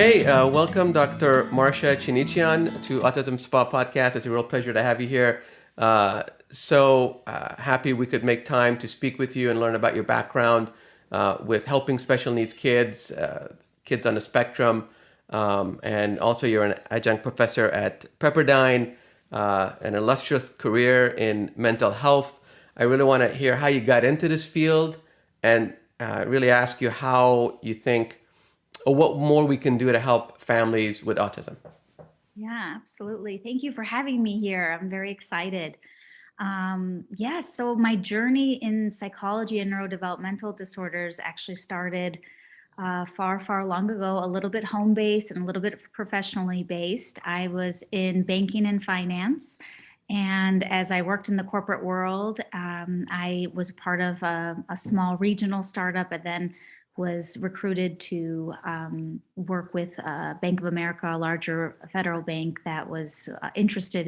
Okay, welcome Dr. Marsha Chinichian to Autism Spa Podcast. It's a real pleasure to have you here. Happy we could make time to speak with you and learn about your background with helping special needs kids, kids on the spectrum, and also you're an adjunct professor at Pepperdine, an illustrious career in mental health. I really want to hear how you got into this field and really ask you how you think or what more we can do to help families with autism. Yeah, absolutely. Thank you for having me here. I'm very excited. So my journey in psychology and neurodevelopmental disorders actually started far long ago, a little bit home-based and a little bit professionally based. I was in banking and finance. And as I worked in the corporate world, I was part of a small regional startup and then was recruited to work with Bank of America, a larger federal bank that was interested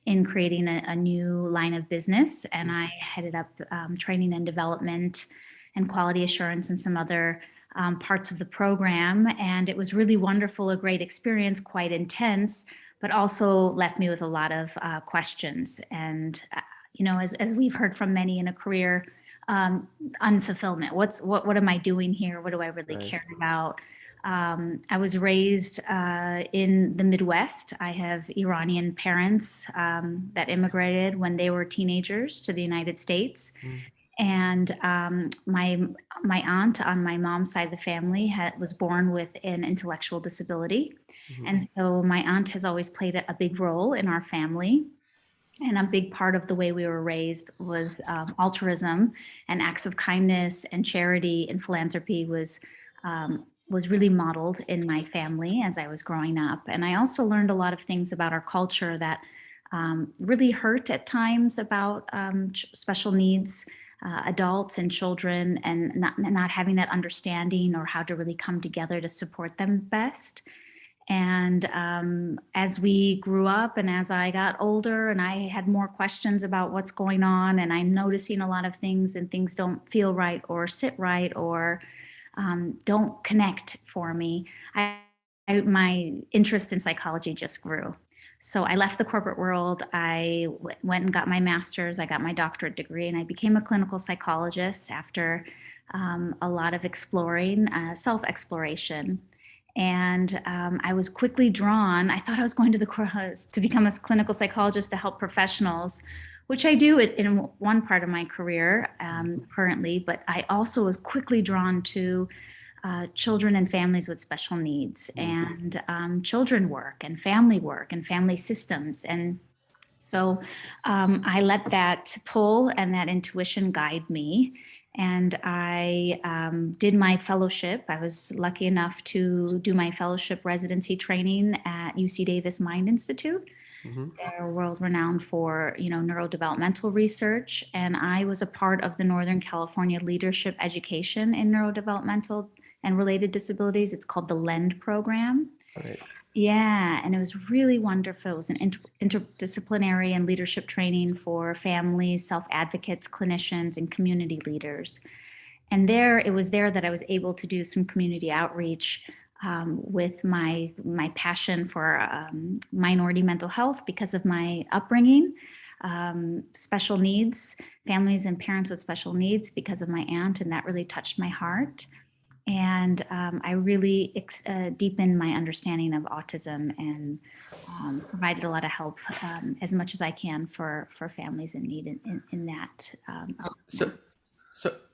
in creating a new line of business. And I headed up training and development and quality assurance and some other parts of the program. And it was really wonderful, a great experience, quite intense, but also left me with a lot of questions. And, as we've heard from many in a career, unfulfillment. What am I doing here? What do I really care about? I was raised in the Midwest. I have Iranian parents that immigrated when they were teenagers to the United States. And my aunt on my mom's side of the family was born with an intellectual disability. And so my aunt has always played a big role in our family. And a big part of the way we were raised was altruism and acts of kindness and charity and philanthropy was really modeled in my family as I was growing up. And I also learned a lot of things about our culture that really hurt at times about special needs adults and children, and not having that understanding or how to really come together to support them best. And as we grew up and as I got older and I had more questions about what's going on, and I'm noticing a lot of things and things don't feel right or sit right or don't connect for me, my interest in psychology just grew. So I left the corporate world. I went and got my master's. I got my doctorate degree, and I became a clinical psychologist after a lot of exploring, self-exploration. And I was quickly drawn. I thought I was going to become a clinical psychologist to help professionals, which I do in one part of my career currently. But I also was quickly drawn to children and families with special needs and children work and family systems. And so I let that pull and that intuition guide me. And I did my fellowship. I was lucky enough to do my fellowship residency training at UC Davis Mind Institute. They're world renowned for, neurodevelopmental research. And I was a part of the Northern California Leadership Education in Neurodevelopmental and Related Disabilities. It's called the LEND program. Right. Yeah, and it was really wonderful. It was an interdisciplinary and leadership training for families, self-advocates, clinicians, and community leaders. And it was there that I was able to do some community outreach with my passion for minority mental health because of my upbringing, special needs, families and parents with special needs because of my aunt, and that really touched my heart. And I really deepened my understanding of autism and provided a lot of help as much as I can for families in need in that. So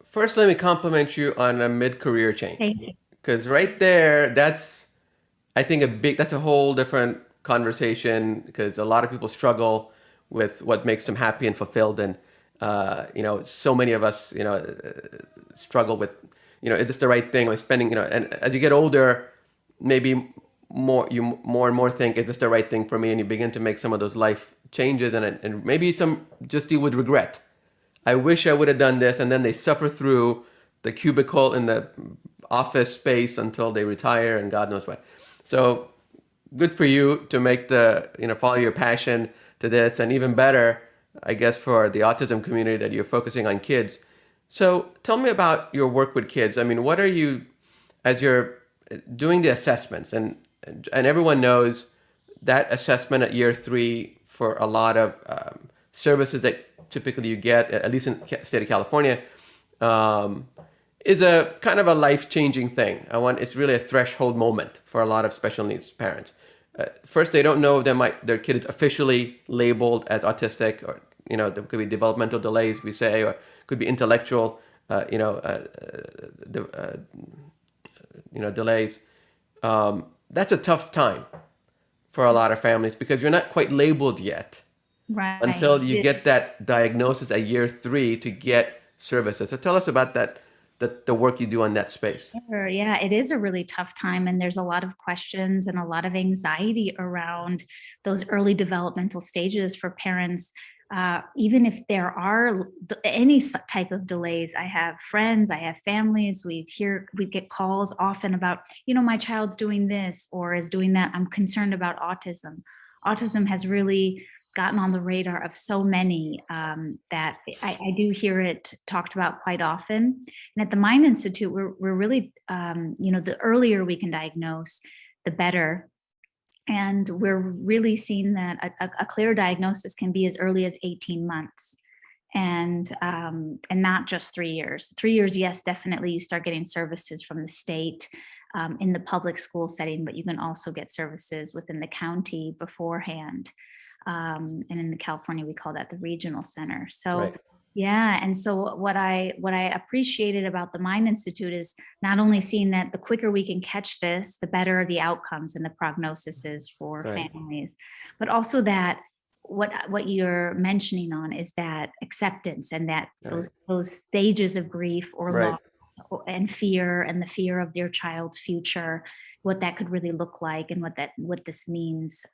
first, let me compliment you on a mid-career change. Thank you. Because right there, that's, I think, that's a whole different conversation, because a lot of people struggle with what makes them happy and fulfilled. And, so many of us, struggle with, is this the right thing? Like spending, and as you get older, maybe more and more think, is this the right thing for me? And you begin to make some of those life changes and maybe some just deal with regret. I wish I would have done this. And then they suffer through the cubicle in the office space until they retire and God knows what. So good for you to make follow your passion to this, and even better, I guess, for the autism community that you're focusing on kids. So tell me about your work with kids. I mean, what are you, as you're doing the assessments, and everyone knows that assessment at year 3 for a lot of services that typically you get, at least in the state of California, um, is a kind of a life-changing thing. It's really a threshold moment for a lot of special needs parents. First, they don't know their kid is officially labeled as autistic, or there could be developmental delays, we say, or could be intellectual, delays. That's a tough time for a lot of families because you're not quite labeled yet Right. until you get that diagnosis at year 3 to get services. So tell us about that, the work you do on that space. Sure. Yeah, it is a really tough time, and there's a lot of questions and a lot of anxiety around those early developmental stages for parents. Even if there are any type of delays, I have friends, I have families. We get calls often about, my child's doing this or is doing that. I'm concerned about autism. Autism has really gotten on the radar of so many that I do hear it talked about quite often. And at the Mind Institute, we're really, the earlier we can diagnose, the better. And we're really seeing that a clear diagnosis can be as early as 18 months. And not just 3 years. 3 years, yes, definitely you start getting services from the state in the public school setting, but you can also get services within the county beforehand. And in California, we call that the regional center. So Right. yeah, and so what I appreciated about the Mind Institute is not only seeing that the quicker we can catch this, the better the outcomes and the prognosis is for Right. families, but also that what you're mentioning on is that acceptance and that Right. those stages of grief or Right. loss and fear and the fear of their child's future, what that could really look like and what this means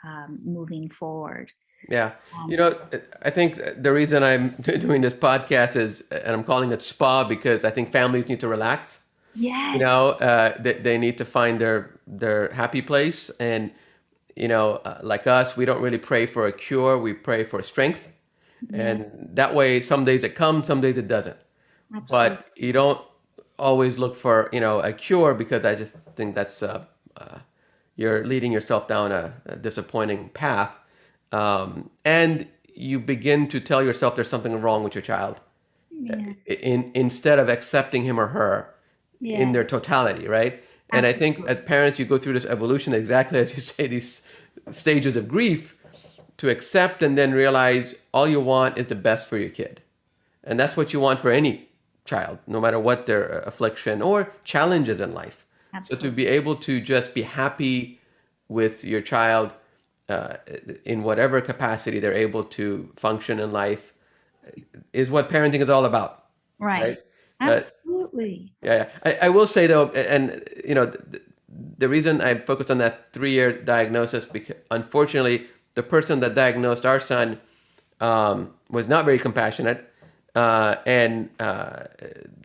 moving forward. Yeah. Um, I think the reason I'm doing this podcast is, and I'm calling it spa, because I think families need to relax. yes. They need to find their happy place. And, like us, we don't really pray for a cure. We pray for strength. Yeah, And that way, some days it comes, some days it doesn't. absolutely. But you don't always look for, a cure, because I just think that's, you're leading yourself down a disappointing path. And you begin to tell yourself there's something wrong with your child, Yeah. instead of accepting him or her in Yeah. their totality, right? And I think Absolutely. as parents, you go through this evolution, exactly as you say, these stages of grief, to accept and then realize all you want is the best for your kid. And that's what you want for any child, no matter what their affliction or challenges in life. So to Absolutely. be able to just be happy with your child, uh, in whatever capacity they're able to function in life, is what parenting is all about, right? Right. Uh, Absolutely. yeah, yeah. I will say though, and the reason I focus on that 3-year diagnosis, because unfortunately, the person that diagnosed our son was not very compassionate, and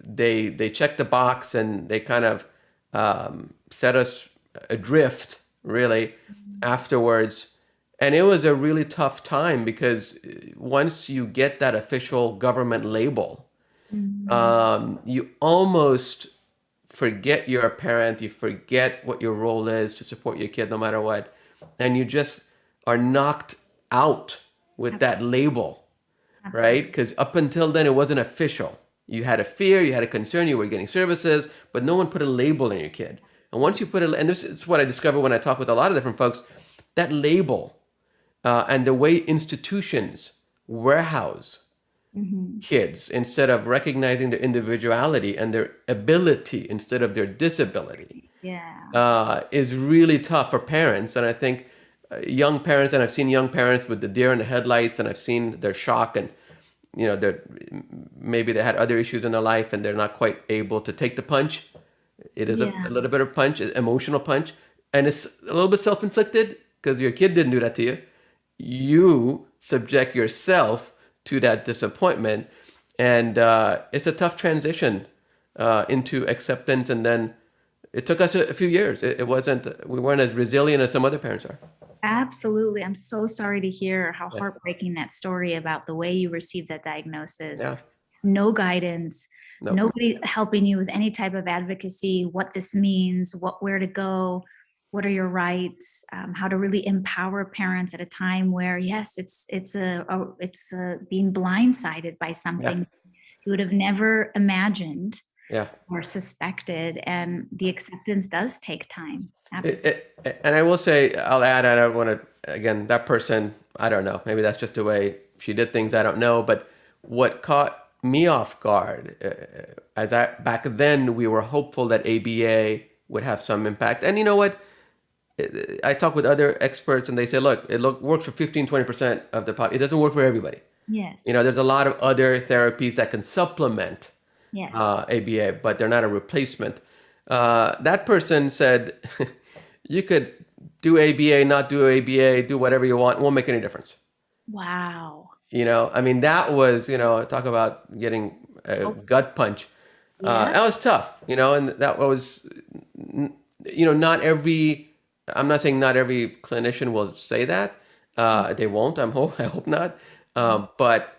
they checked the box and they kind of set us adrift, really, afterwards. And it was a really tough time because once you get that official government label, Mhm. you almost forget you're a parent, you forget what your role is to support your kid no matter what, and you just are knocked out with Ab- that label, right? Absolutely. Because up until then, it wasn't official. You had a fear, you had a concern, you were getting services, but no one put a label on your kid. And once you put it, and this is what I discovered when I talk with a lot of different folks, that label, and the way institutions warehouse Mhm. kids instead of recognizing their individuality and their ability instead of their disability, Yeah. is really tough for parents. And I think young parents, and I've seen young parents with the deer in the headlights, and I've seen their shock, and they're maybe they had other issues in their life and they're not quite able to take the punch. It is a Yeah. little bit of punch, emotional punch, and it's a little bit self-inflicted because your kid didn't do that to you. You subject yourself to that disappointment, and it's a tough transition into acceptance. And then it took us a few years. It wasn't, we weren't as resilient as some other parents are. Absolutely. I'm so sorry to hear how Yeah, heartbreaking that story about the way you received that diagnosis. yeah, no guidance, No. nobody helping you with any type of advocacy, what this means, where to go, what are your rights, how to really empower parents at a time where, yes, it's being blindsided by Yeah. something you would have never imagined Yeah. or suspected, and the acceptance does take time. Absolutely. And I will say, I'll add, I don't want to, again, that person, I don't know, maybe that's just the way she did things, I don't know. But what caught me off guard, back then, we were hopeful that ABA would have some impact. And you know what? I talk with other experts and they say, look, works for 15, 20% of the population. It doesn't work for everybody. Yes. There's a lot of other therapies that can supplement Yes. ABA, but they're not a replacement. That person said, you could do ABA, not do ABA, do whatever you want. It won't make any difference. Wow. That was, talk about getting a gut punch. Yeah. That was tough, and that was, not every, I'm not saying not every clinician will say that. They won't, I hope not. But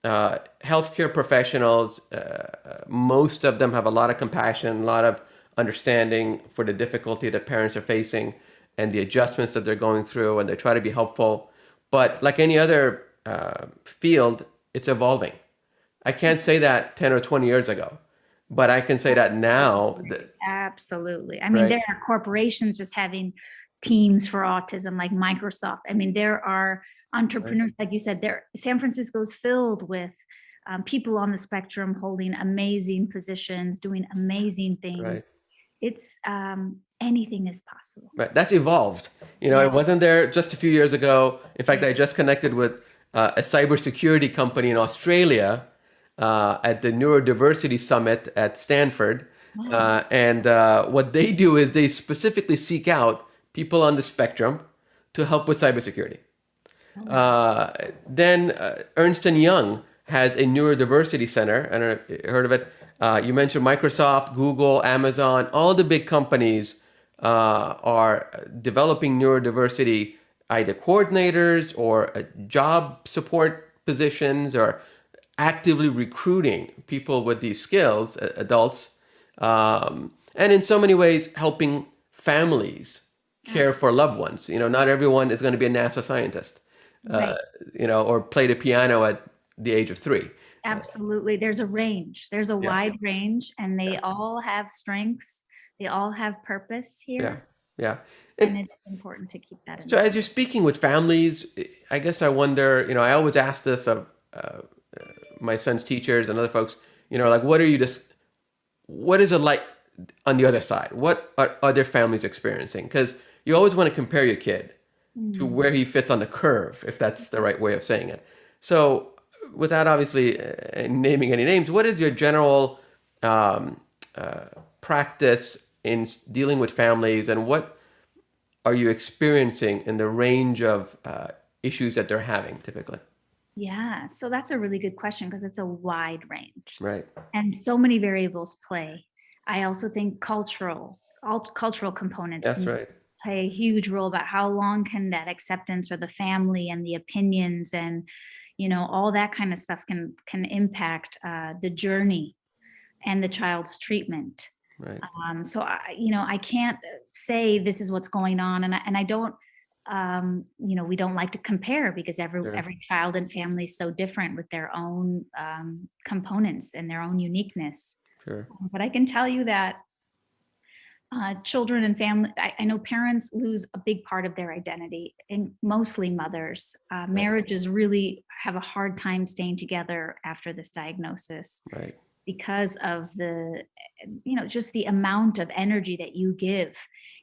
healthcare professionals, most of them have a lot of compassion, a lot of understanding for the difficulty that parents are facing and the adjustments that they're going through, and they try to be helpful. But like any other field, it's evolving. I can't say that 10 or 20 years ago, but I can say that now. Absolutely. I mean, there are corporations just having teams for autism, like Microsoft. I mean, there are entrepreneurs, like you said, San Francisco's filled with people on the spectrum holding amazing positions, doing amazing things. Right. It's anything is possible. Right. That's evolved. It wasn't there just a few years ago. In fact, I just connected with a cybersecurity company in Australia at the Neurodiversity Summit at Stanford. Wow. And what they do is they specifically seek out people on the spectrum to help with cybersecurity. Then Ernst & Young has a neurodiversity center. I don't know if you heard of it. You mentioned Microsoft, Google, Amazon. All the big companies are developing neurodiversity, either coordinators or job support positions, or actively recruiting people with these skills, adults, and in so many ways helping families care for loved ones. Not everyone is going to be a NASA scientist, Right. Or play the piano at the age of 3. Absolutely. There's a range. There's a wide range, and they all have strengths. They all have purpose here. Yeah. And it's important to keep that in So mind. as you're speaking with families, I guess I wonder, I always ask this of my son's teachers and other folks, like, what is it like on the other side? What are other families experiencing? Because you always want to compare your kid to where he fits on the curve, if that's the right way of saying it. So without obviously naming any names, what is your general practice in dealing with families, and what are you experiencing in the range of issues that they're having typically? Yeah, so that's a really good question, because it's a wide range. Right. And so many variables play. I also think cultural components That's right. play a huge role about how long can that acceptance, or the family and the opinions, and all that kind of stuff can impact the journey and the child's treatment. Right. So I can't say this is what's going on, and I don't. We don't like to compare, because every child and family is so different with their own components and their own uniqueness. Sure. But I can tell you that children and family, I know parents lose a big part of their identity, and mostly mothers. Marriages really have a hard time staying together after this diagnosis. Right. Because of the, just the amount of energy that you give.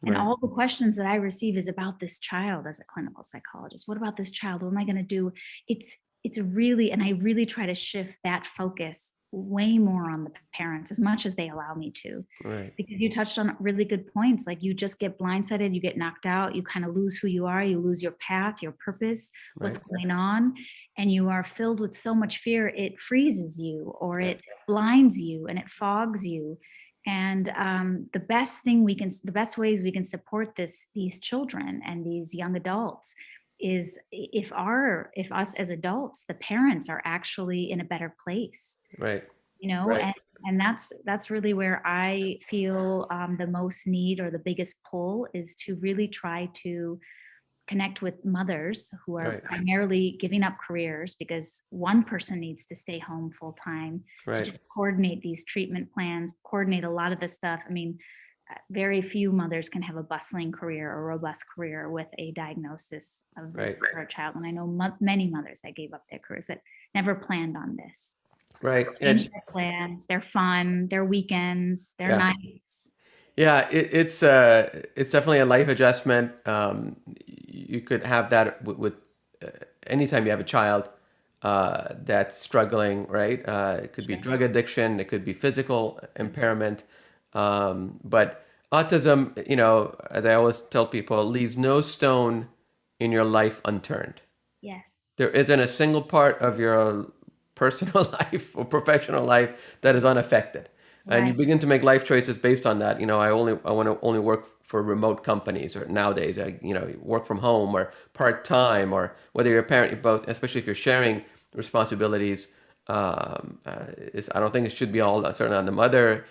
And all the questions that I receive is about this child as a clinical psychologist. What about this child? What am I going to do? It's really, and I really try to shift that focus way more on the parents as much as they allow me to. Right. Because you touched on really good points. Like, you just get blindsided, you get knocked out, you kind of lose who you are, you lose your path, your purpose, what's going on. And you are filled with so much fear, it freezes you, or it blinds you, and it fogs you. And the best ways we can support these children and these young adults is if us as adults, the parents are actually in a better place, Right. you know, Right. and that's really where I feel the most need or the biggest pull is to really try to connect with mothers who are Right. primarily giving up careers because one person needs to stay home full time to Right. just coordinate these treatment plans, coordinate a lot of the stuff. I mean, very few mothers can have a bustling career or robust career with a diagnosis of this Right. for a child. And I know many mothers that gave up their careers that never planned on this. Right. Change And their plans, their fun, their weekends, their yeah. nights. Yeah, it's definitely a life adjustment. You could have that with anytime you have a child that's struggling, right? It could be drug addiction, it could be physical impairment, but autism, as I always tell people, leaves no stone in your life unturned. Yes. There isn't a single part of your personal life or professional life that is unaffected. And you Right. begin to make life choices based on that. I want to only work for remote companies, or nowadays, work from home or part time, or whether you're a parent, you both, especially if you're sharing responsibilities. I don't think it should be all certainly on the mother.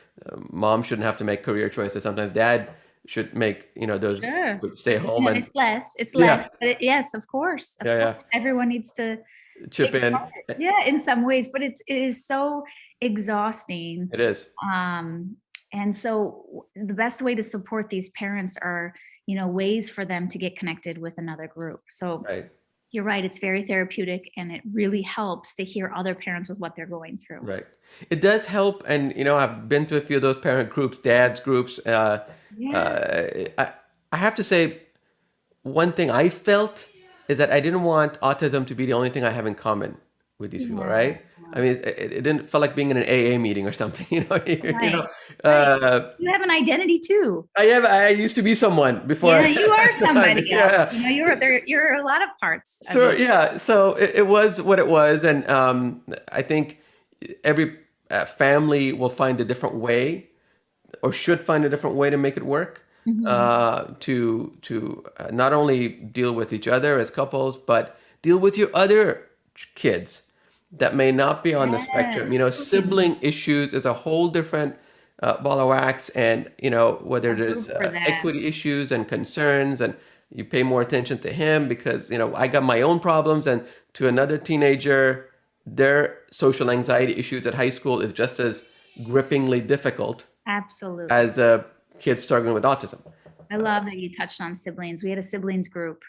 Mom shouldn't have to make career choices. Sometimes dad should make, those Sure. stay home and It's yeah, less, but yes, of course, yeah, yeah, everyone needs to chip take in. part. Yeah, in some ways, but it is so exhausting. It is. And so the best way to support these parents are, ways for them to get connected with another group. So Right. you're right, it's very therapeutic and it really helps to hear other parents with what they're going through. Right. It does help, and I've been to a few of those parent groups, dads groups. Yeah. I have to say, one thing I felt is that I didn't want autism to be the only thing I have in common with these people, Yeah. right? I mean, it didn't feel like being in an AA meeting or something, Right. Right. You have an identity too. I used to be someone before Yeah, you are somebody else. yeah. You're a lot of parts of So it. yeah, so it was what it was, and I think every family will find a different way, or should find a different way to make it work, Mhm. to not only deal with each other as couples, but deal with your other kids that may not be on the Yes. spectrum. Sibling issues is a whole different ball of wax, and whether A there's group for that. equity issues and concerns, and you pay more attention to him because I got my own problems, and to another teenager, their social anxiety issues at high school is just as grippingly difficult Absolutely. as a kid struggling with autism. I love that you touched on siblings. We had a siblings group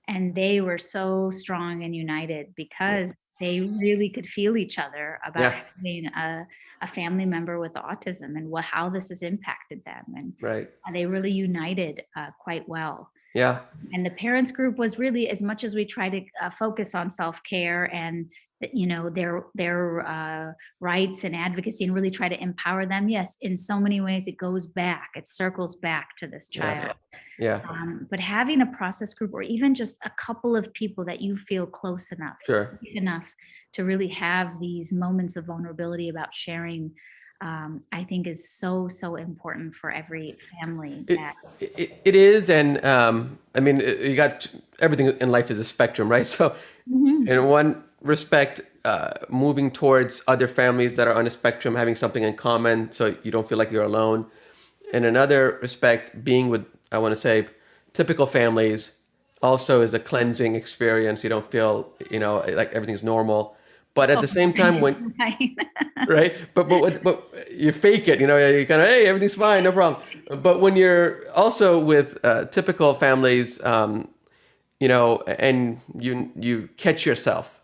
and they were so strong and united because they really could feel each other about Yeah, having a family member with autism and how this has impacted them. And right. they really united quite well. Yeah, And the parents group was really, as much as we try to focus on self-care and their rights and advocacy and really try to empower them, yes, in so many ways it circles back to this yeah, child. yeah, But having a process group or even just a couple of people that you feel close enough, sure. safe enough to really have these moments of vulnerability about sharing, I think is so important for every family. It, it is, and I mean, you got everything in life is a spectrum, right? So, Mhm. in one respect, moving towards other families that are on a spectrum, having something in common, so you don't feel like you're alone. In another respect, being with, I want to say, typical families, also is a cleansing experience. You don't feel, like everything's normal, but at Oh, the same time, when right. right? But you fake it, you kind of, hey, everything's fine, no problem. But when you're also with typical families, and you catch yourself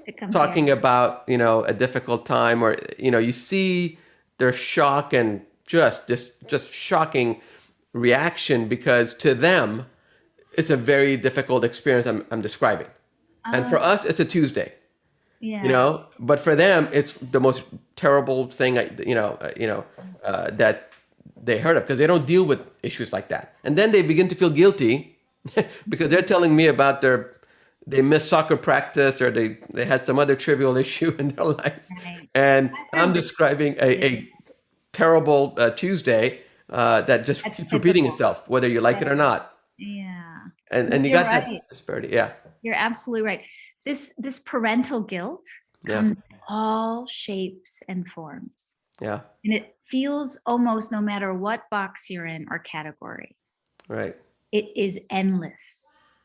To compare. talking about a difficult time, or you see their shock and just shocking reaction, because to them it's a very difficult experience I'm describing, and Oh, for us it's a Tuesday. yeah. But for them it's the most terrible thing that they heard of, because they don't deal with issues like that, and then they begin to feel guilty because they're telling me about they missed soccer practice, or they had some other trivial issue in their life, Right. and I've I'm heard describing this. a terrible Tuesday that just That's keeps repeating typical. itself, whether you like it or not. Yeah. And you You're got that right. disparity. Yeah. You're absolutely right. This parental guilt Yeah. comes in all shapes and forms. Yeah. And it feels almost no matter what box you're in or category, Right. it is endless.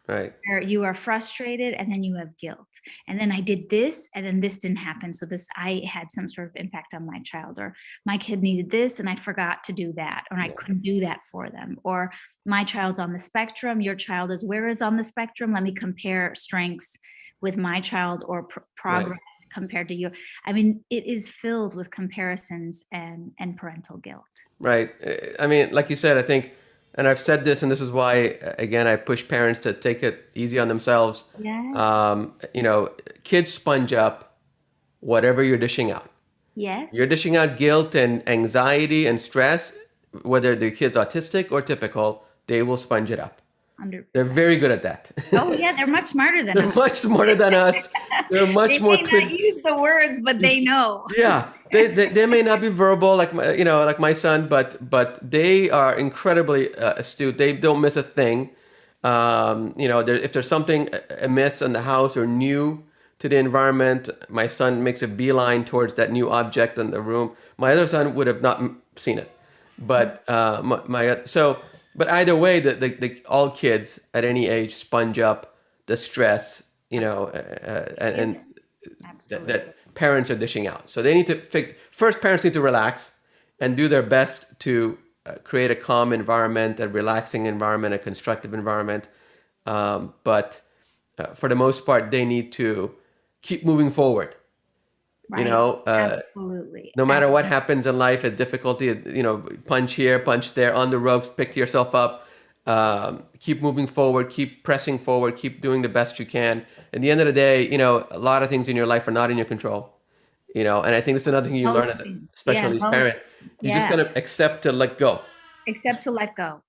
Right. Where you are frustrated and then you have guilt. And then I did this and then this didn't happen. So I had some sort of impact on my child, or my kid needed this and I forgot to do that, or I couldn't do that for them. Or my child's on the spectrum, your child is where is on the spectrum? Let me compare strengths with my child, or Right. progress compared to you. I mean, it is filled with comparisons and parental guilt. Right. I mean, like you said, I think, and I've said this, and this is why, again, I push parents to take it easy on themselves. Yes. You know, kids sponge up whatever you're dishing out. Yes. You're dishing out guilt and anxiety and stress, whether the kid's autistic or typical, they will sponge it up. 100%. They're very good at that. Oh yeah, they're much smarter than They're us. much smarter than us. They're much They more may not use the words, but they know. Yeah, they may not be verbal like like my son, but they are incredibly astute. They don't miss a thing. If there's something amiss in the house or new to the environment, my son makes a beeline towards that new object in the room. My other son would have not seen it, but but either way, the all kids at any age sponge up the stress, and that parents are dishing out. So they need to first, parents need to relax and do their best to create a calm environment, a relaxing environment, a constructive environment. But for the most part, they need to keep moving forward. Right. Absolutely. No matter what happens in life, a difficulty, punch here, punch there, on the ropes, pick yourself up. Keep moving forward, keep pressing forward, keep doing the best you can. At the end of the day, a lot of things in your life are not in your control. And I think that's another thing you learn as a special needs parent. You just gotta accept to let go. Accept to let go.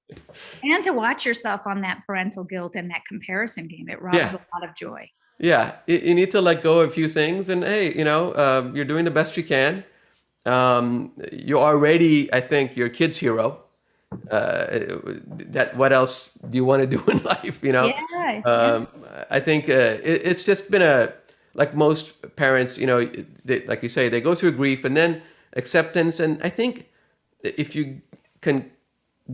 And to watch yourself on that parental guilt and that comparison game. It robs a lot of joy. Yeah, you need to let go of a few things, and hey, you're doing the best you can. You're already, I think, your kid's hero. That what else do you want to do in life? I think it's just been like most parents, like you say, they go through grief and then acceptance, and I think if you can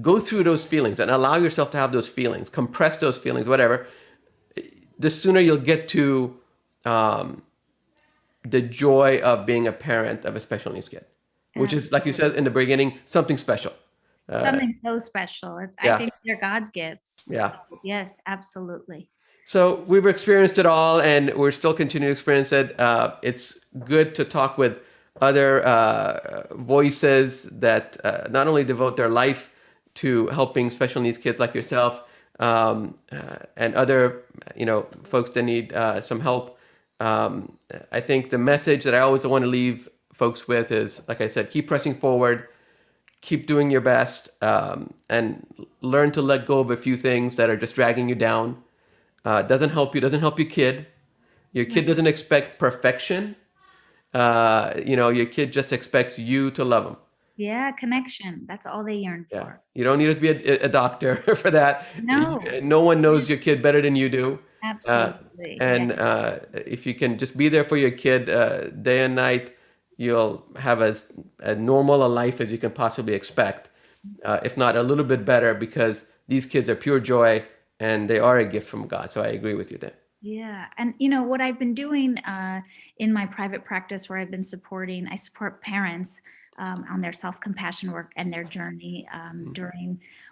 go through those feelings and allow yourself to have those feelings, compress those feelings, whatever, the sooner you'll get to the joy of being a parent of a special needs kid, which is, like you said in the beginning, something special. Something so special. I think they're God's gifts. Yeah. So, yes, absolutely. So we've experienced it all, and we're still continuing to experience it. It's good to talk with other voices that not only devote their life to helping special needs kids like yourself, and other folks that need some help. I think the message that I always want to leave folks with is, like I said, keep pressing forward, keep doing your best, and learn to let go of a few things that are just dragging you down. Doesn't help you, doesn't help your kid. Your kid doesn't expect perfection. Your kid just expects you to love them. Yeah, connection. That's all they yearn for. You don't need to be a doctor for that. No. No one knows your kid better than you do. Absolutely. If you can just be there for your kid day and night, you'll have as a normal a life as you can possibly expect, if not a little bit better, because these kids are pure joy and they are a gift from God. So I agree with you there. Yeah. And what I've been doing in my private practice, where I support parents on their self-compassion work and their journey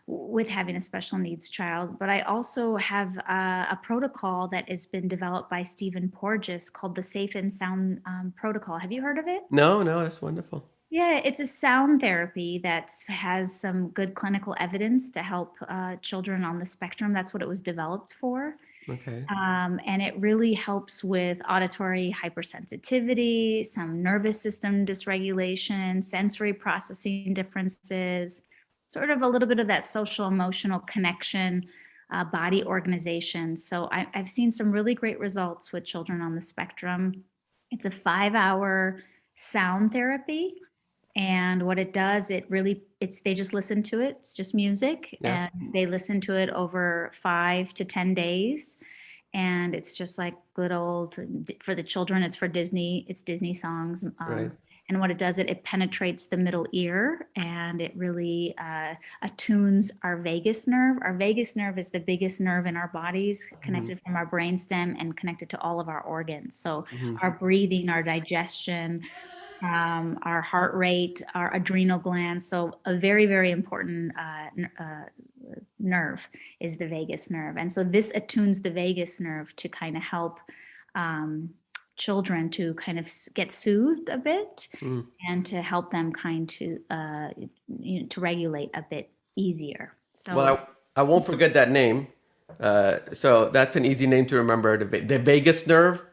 with having a special needs child. But I also have a protocol that has been developed by Stephen Porges called the Safe and Sound Protocol. Have you heard of it? No, that's wonderful. Yeah, it's a sound therapy that has some good clinical evidence to help children on the spectrum. That's what it was developed for. Okay. And it really helps with auditory hypersensitivity, some nervous system dysregulation, sensory processing differences, sort of a little bit of that social emotional connection, body organization. So I've seen some really great results with children on the spectrum. It's a 5-hour sound therapy. And what it does, they just listen to it. It's just music, Yeah. and they listen to it over 5 to 10 days. And it's just like good old, for the children, it's Disney songs. Right. And what it does, it penetrates the middle ear, and it really attunes our vagus nerve. Our vagus nerve is the biggest nerve in our bodies, connected from our brainstem and connected to all of our organs. So our breathing, our digestion, our heart rate, our adrenal glands. So a very, very important nerve is the vagus nerve. And so this attunes the vagus nerve to kind of help children to kind of get soothed a bit, and to help them to regulate a bit easier. So Well, I won't forget that name. So that's an easy name to remember. The vagus nerve.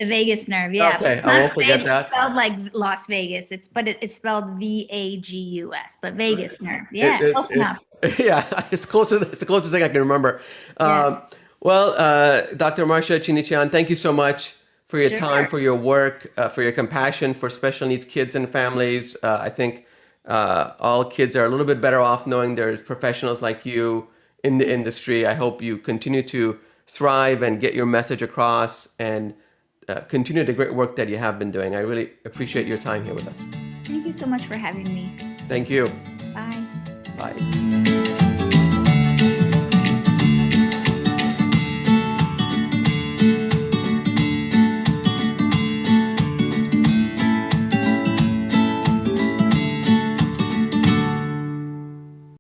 the vagus nerve, yeah. Okay, It's I not won't forget that. spelled like Las Vegas. It's spelled Vagus, but vagus nerve. Yeah, It- close enough. yeah, it's the closest thing I can remember. Yeah. Well, Dr. Marsha Chinichian, thank you so much for your time, Sure. for your work, for your compassion for special needs kids and families. I think all kids are a little bit better off knowing there's professionals like you in the industry. I hope you continue to thrive and get your message across, and continue the great work that you have been doing. I really appreciate your time here with us. Thank you so much for having me. Thank you. Bye. Bye.